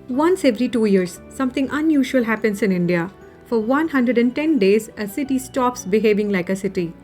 Once every 2 years, something unusual happens in India. For 110 days, a city stops behaving like a city.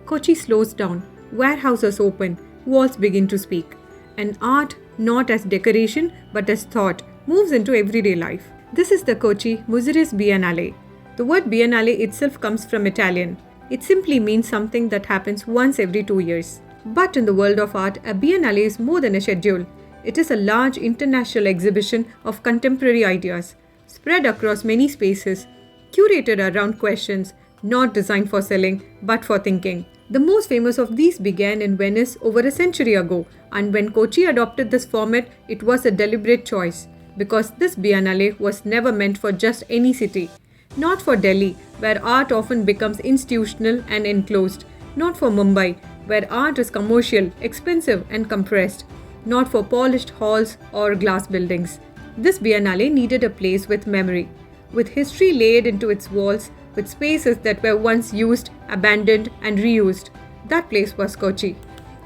Kochi slows down, warehouses open, walls begin to speak. And art, not as decoration but as thought, moves into everyday life. This is the Kochi Muziris Biennale. The word Biennale itself comes from Italian. It simply means something that happens once every 2 years. But in the world of art, a Biennale is more than a schedule. It is a large international exhibition of contemporary ideas, spread across many spaces, curated around questions, not designed for selling, but for thinking. The most famous of these began in Venice over a century ago, and when Kochi adopted this format, it was a deliberate choice, because this Biennale was never meant for just any city. Not for Delhi, where art often becomes institutional and enclosed. Not for Mumbai, where art is commercial, expensive, and compressed. Not for polished halls or glass buildings. This Biennale needed a place with memory, with history laid into its walls, with spaces that were once used, abandoned, and reused. That place was Kochi.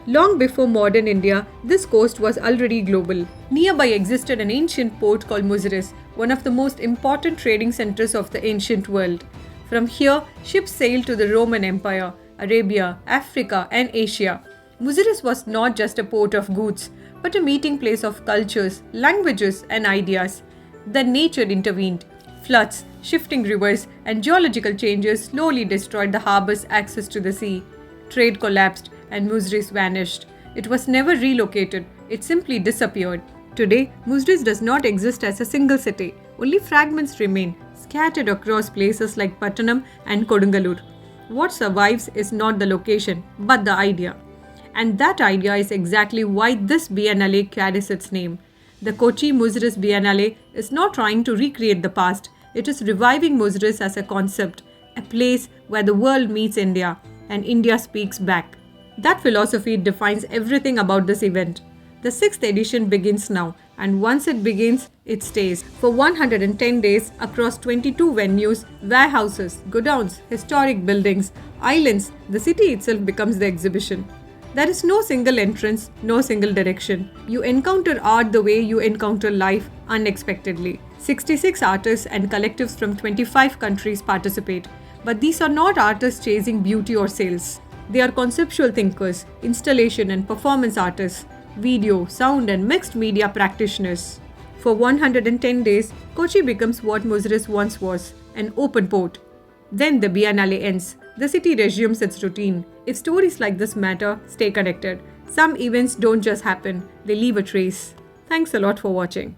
Long before modern India, this coast was already global. Nearby existed an ancient port called Muziris, one of the most important trading centers of the ancient world. From here, ships sailed to the Roman Empire, Arabia, Africa, and Asia. Muziris was not just a port of goods, but a meeting place of cultures, languages, and ideas. Then nature intervened. Floods, shifting rivers, and geological changes slowly destroyed the harbor's access to the sea. Trade collapsed, and Muziris vanished. It was never relocated, it simply disappeared. Today, Muziris does not exist as a single city. Only fragments remain, scattered across places like Pattanam and Kodungalur. What survives is not the location, but the idea. And that idea is exactly why this Biennale carries its name. The Kochi Muziris Biennale is not trying to recreate the past. It is reviving Muziris as a concept, a place where the world meets India and India speaks back. That philosophy defines everything about this event. The 6th edition begins now, and once it begins, it stays. For 110 days, across 22 venues, warehouses, godowns, historic buildings, islands, the city itself becomes the exhibition. There is no single entrance, no single direction. You encounter art the way you encounter life, unexpectedly. 66 artists and collectives from 25 countries participate. But these are not artists chasing beauty or sales. They are conceptual thinkers, installation and performance artists, video, sound and mixed media practitioners. For 110 days, Kochi becomes what Muziris once was, an open port. Then the Biennale ends. The city resumes its routine. If stories like this matter, stay connected. Some events don't just happen, they leave a trace. Thanks a lot for watching.